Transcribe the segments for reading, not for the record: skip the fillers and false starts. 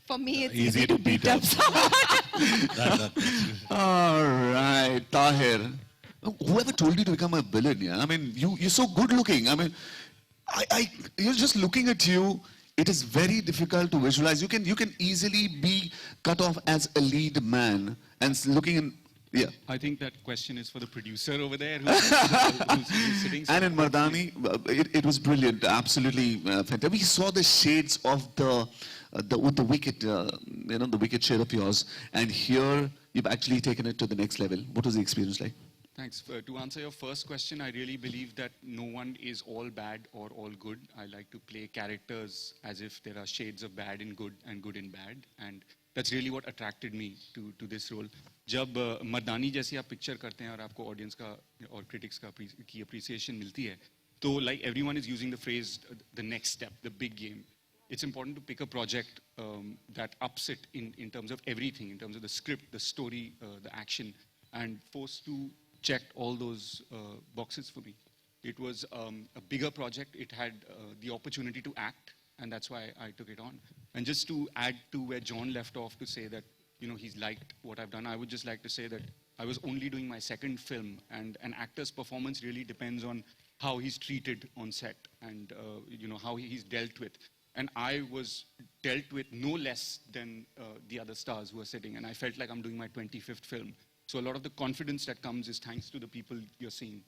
For me, it's Easy to beat up. All right, Tahir. Whoever told you to become a villain, yeah? I mean, you're so good looking. I mean, you're just looking at you. It is very difficult to visualize. You can easily be cut off as a lead man and looking in, yeah. I think that question is for the producer over there who's sitting. And in Mardani, it was brilliant, absolutely fantastic. We saw the shades of the wicked, the wicked shade of yours, and here you've actually taken it to the next level. What was the experience like? Thanks. To answer your first question, I really believe that no one is all bad or all good. I like to play characters as if there are shades of bad in good and good in bad. And that's really what attracted me to this role. जब मर्दानी जैसी आप picture करते हैं और आपको audience का और critics की अप्रिसिएशन मिलती है, तो like everyone is using the phrase the next step, the big game. It's important to pick a project that ups it in terms of everything, in terms of the script, the story, the action, and forced to check all those boxes for me. It was a bigger project. It had the opportunity to act, and that's why I took it on. And just to add to where John left off to say that, he's liked what I've done, I would just like to say that I was only doing my second film, and an actor's performance really depends on how he's treated on set and, how he's dealt with. And I was dealt with no less than the other stars who are sitting, and I felt like I'm doing my 25th film. So a lot of the confidence that comes is thanks to the people you're seeing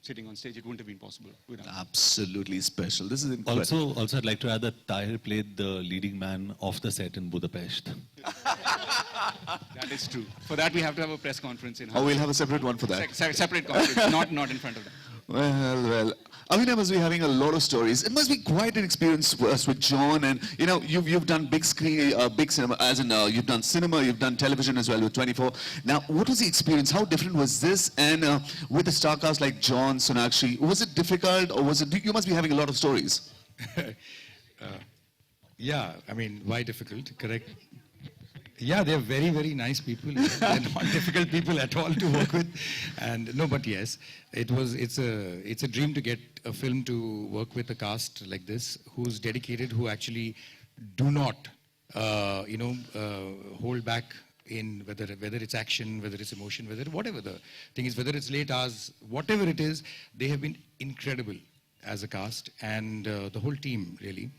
sitting on stage. It wouldn't have been possible without them. Absolutely special. This is incredible. Also, I'd like to add that Tahir played the leading man off the set in Budapest. That is true. For that, we have to have a press conference in. Oh, we'll have a separate one for that. Separate conference, not in front of them. Well. Avina must be having a lot of stories. It must be quite an experience with John, and you've done big screen, big cinema, as in you've done cinema, you've done television as well with 24. Now, what was the experience? How different was this? And with the star cast like John, Sonakshi, was it difficult, or was it? You must be having a lot of stories. Yeah, I mean, why difficult? Correct. Yeah, they're very, very nice people. They're not difficult people at all to work with. And no, but yes, it's a dream to get a film to work with a cast like this, who's dedicated, who actually do not, hold back in whether it's action, whether it's emotion, whatever the thing is, whether it's late hours, whatever it is, they have been incredible as a cast, and the whole team really.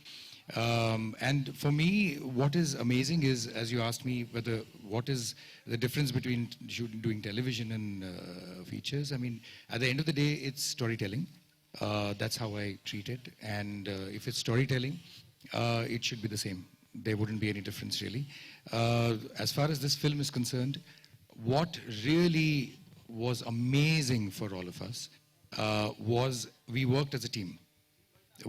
And for me, what is amazing is, as you asked me, what is the difference between doing television and features? I mean, at the end of the day, it's storytelling. That's how I treat it. And if it's storytelling, it should be the same. There wouldn't be any difference, really. As far as this film is concerned, what really was amazing for all of us was we worked as a team.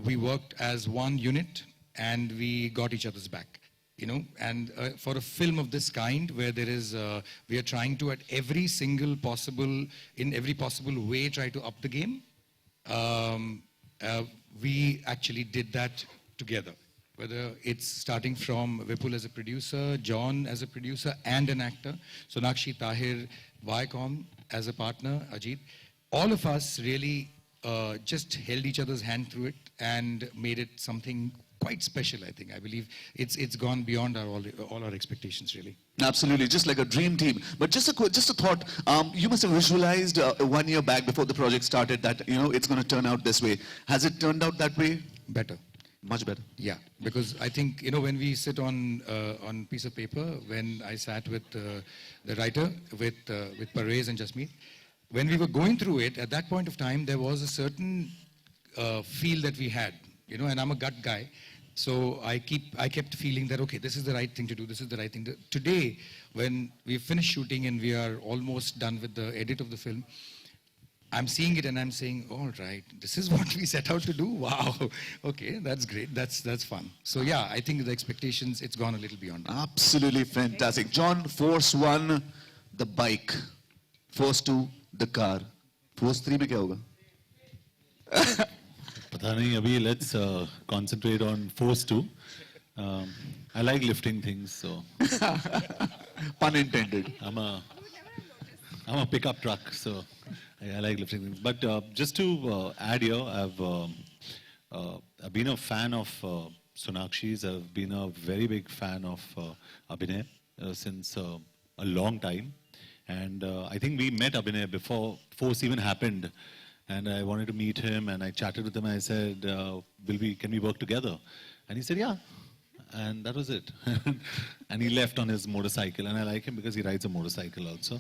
We worked as one unit, and we got each other's back, and for a film of this kind, where there is, we are trying to, in every possible way, try to up the game, we actually did that together. Whether it's starting from Vipul as a producer, John as a producer and an actor, Sonakshi, Tahir, Viacom as a partner, Ajit, all of us really just held each other's hand through it and made it something quite special, I think. I believe it's gone beyond all our expectations, really. Absolutely, just like a dream team. But just a thought, you must have visualized 1 year back before the project started that, it's going to turn out this way. Has it turned out that way? Better. Much better. Yeah, because I think, when we sit on piece of paper, when I sat with the writer, with Parvez and Jasmeet, when we were going through it, at that point of time, there was a certain feel that we had, and I'm a gut guy. So I kept feeling that, okay, this is the right thing to do, this is the right thing to. Today, when we've finished shooting and we are almost done with the edit of the film, I'm seeing it and I'm saying, all right, this is what we set out to do. Wow, okay, that's great, that's fun. So yeah, I think the expectations, it's gone a little beyond that. Absolutely fantastic. John, Force 1, the bike. Force 2, the car. Force 3 में क्या होगा? पता नहीं अभी let's concentrate on Force 2. I like lifting things, so Pun intended. I'm a pickup truck, so I like lifting things. But just to add here, I've been a fan of Sonakshi. I've been a very big fan of Abhinay since a long time. And I think we met Abhinay before Force even happened. And I wanted to meet him, and I chatted with him. And I said, can we work together? And he said, yeah. And that was it. And he left on his motorcycle. And I like him because he rides a motorcycle also.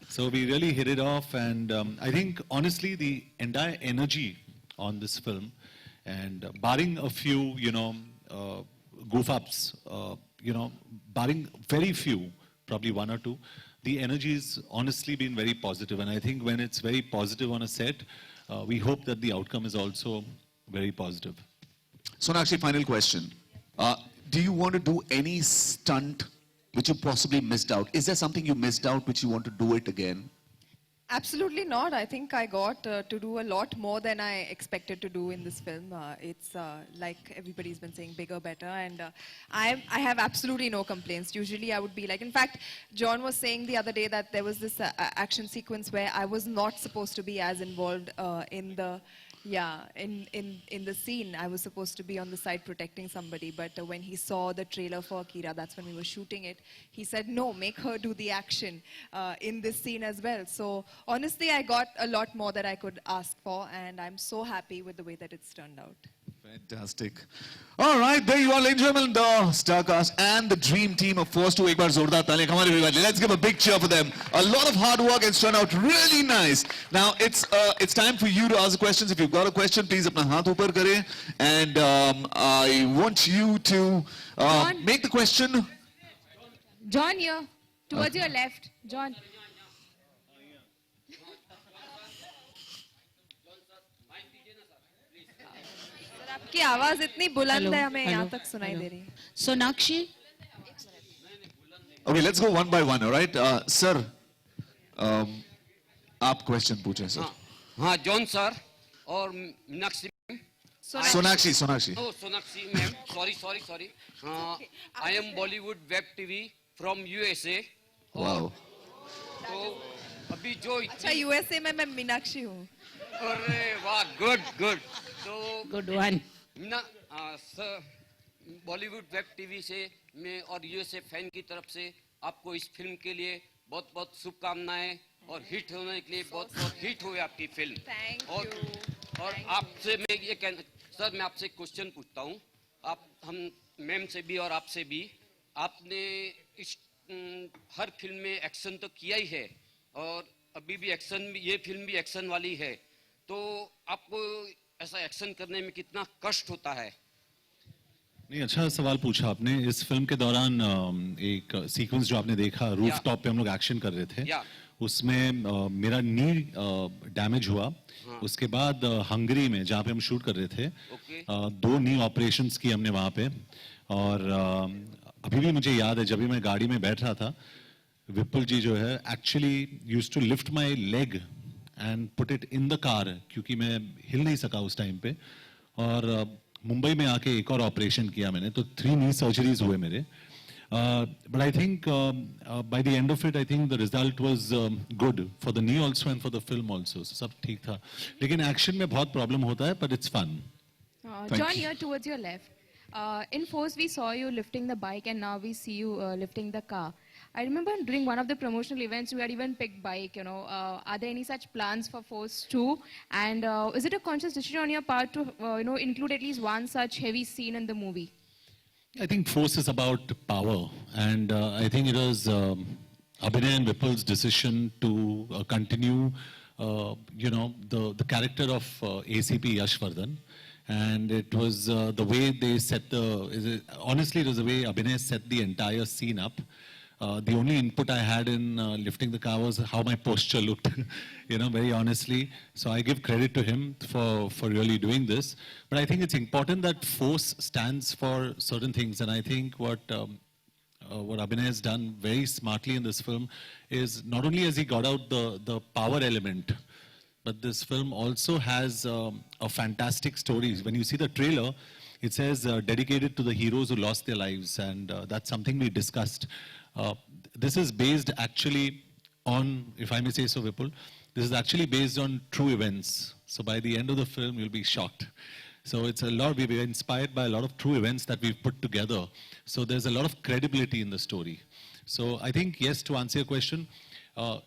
So we really hit it off. And I think, honestly, the entire energy on this film, and barring a few, goof-ups, barring very few, probably one or two, the energy's honestly been very positive. And I think when it's very positive on a set, we hope that the outcome is also very positive. Sonakshi, final question. Do you want to do any stunt which you possibly missed out? Is there something you missed out which you want to do it again? Absolutely not. I think I got to do a lot more than I expected to do in this film. It's like everybody's been saying, bigger, better, and I have absolutely no complaints. Usually I would be like, in fact, John was saying the other day that there was this action sequence where I was not supposed to be as involved in the scene. I was supposed to be on the side protecting somebody, but when he saw the trailer for Akira, that's when we were shooting it, he said, no, make her do the action in this scene as well. So honestly, I got a lot more that I could ask for, and I'm so happy with the way that it's turned out. Fantastic. All right, there you are, ladies and gentlemen, the star cast and the dream team of Force 2. Ek baar zordar taaliyan. Come on, everybody. Let's give a big cheer for them. A lot of hard work, it's turned out really nice. Now, it's time for you to ask the questions. If you've got a question, please apna haath upar kare. And I want you to make the question. John here, towards your left. John. आपकी आवाज इतनी बुलंद है, हमें यहाँ तक सुनाई दे रही है. Sonakshi. Okay, let's go one by one, all right? Sir, आप question पूछें, sir. हाँ जॉन सर और Meenakshi ma'am. Sonakshi. Oh, Sonakshi ma'am. Sorry. I am Bollywood Web TV from USA. Wow. तो अभी जो अच्छा, यूएसए में मैं मीनाक्षी हूँ. अरे वाह, good. तो Good one. Sir, Bollywood web TV से मैं और यूएसए फैन की तरफ से आपको इस फिल्म के लिए बहुत बहुत शुभकामनाएं और हिट होने के लिए बहुत बहुत हिट हुई आपकी फिल्म. Thank और you. और आपसे मैं ये कहना सर, मैं आपसे क्वेश्चन पूछता हूँ. आप हम मैम से भी और आपसे भी, आपने इस हर फिल्म में एक्शन तो किया ही है और अभी भी एक्शन, ये फिल्म भी एक्शन वाली है, तो आपको ऐसा एक्शन करने में कितना कष्ट होता है? नहीं, अच्छा सवाल पूछा आपने. इस फिल्म के दौरान एक सीक्वेंस जो आपने देखा, रूफ टॉप पे हम लोग एक्शन कर रहे थे, उसमें मेरा नी डैमेज हुआ. उसके बाद हंगरी में जहाँ पे हम शूट कर रहे थे, 2 नी ऑपरेशंस की हमने वहाँ पे. और अभी भी मुझे याद है, जब भी मैं गाड़ी में बैठ रहा था, विपुल जी जो है actually used to lift my leg and put it in the car, क्योंकि मैं हिल नहीं सका उस टाइम पे. और मुंबई में आके एक और ऑपरेशन किया मैंने, तो 3 नी सर्जरीज हुए मेरे. But I think by the end of it, I think the result was good for the knee also and for the film also. सब ठीक था, लेकिन एक्शन में बहुत प्रॉब्लम होता है, but it's fun. John here, towards your left. In Force, we saw you lifting the bike, and now we see you lifting the car. I remember during one of the promotional events, you had even picked bike, Are there any such plans for Force 2? And is it a conscious decision on your part to, include at least one such heavy scene in the movie? I think Force is about power, and I think it was Abhinay and Vipul's decision to continue, the character of ACP Yashvardhan. And it was the way they set honestly, it was the way Abhinay set the entire scene up. The only input I had in lifting the car was how my posture looked, very honestly. So I give credit to him for really doing this. But I think it's important that Force stands for certain things. And I think what Abhinay has done very smartly in this film is not only has he got out the power element, but this film also has a fantastic story. When you see the trailer, it says dedicated to the heroes who lost their lives, and that's something we discussed. This is based actually on, if I may say so, Vipul, this is actually based on true events. So by the end of the film, you'll be shocked. So it's a lot, we were inspired by a lot of true events that we've put together. So there's a lot of credibility in the story. So I think, yes, to answer your question,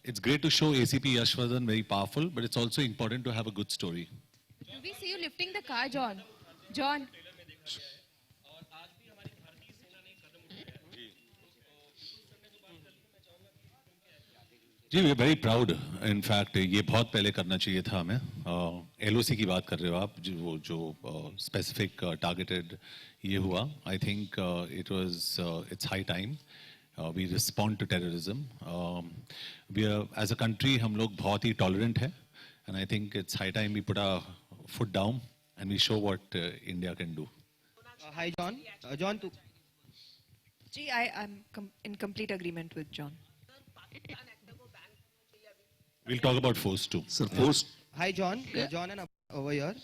it's great to show ACP Yashvardhan very powerful, but it's also important to have a good story. Do we see you lifting the car, John? John. जी we very proud in fact ये बहुत पहले करना चाहिए था हमें LOC की बात कर रहे हो आप जो स्पेसिफिक टारगेटेड ये हुआ I think it was it's high time we respond to terrorism we as a country हम लोग बहुत ही टॉलरेंट है and I think it's high time we put a foot down and we show what India can do Hi, John. John, Gee, I'm in complete agreement with John. we'll talk about force too. Sir, force. Hi, John. John and over here.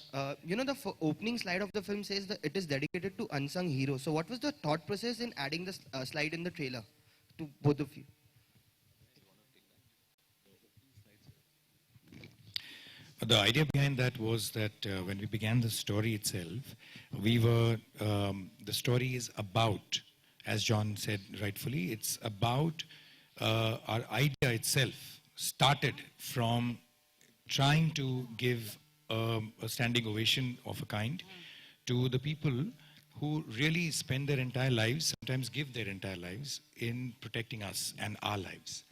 You know, the opening slide of the film says that it is dedicated to unsung heroes. So, what was the thought process in adding this slide in the trailer to both of you? The idea behind that was that when we began the story itself, the story is about, as John said rightfully, it's about our idea itself started from trying to give a standing ovation of a kind to the people who really spend their entire lives, sometimes give their entire lives in protecting us and our lives.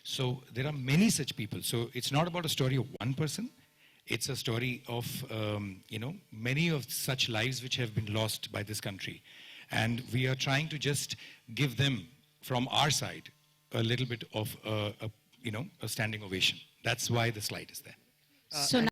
So there are many such people. So it's not about a story of one person. It's a story of, many of such lives which have been lost by this country. And we are trying to just give them, from our side, a little bit of, a standing ovation. That's why the slide is there. So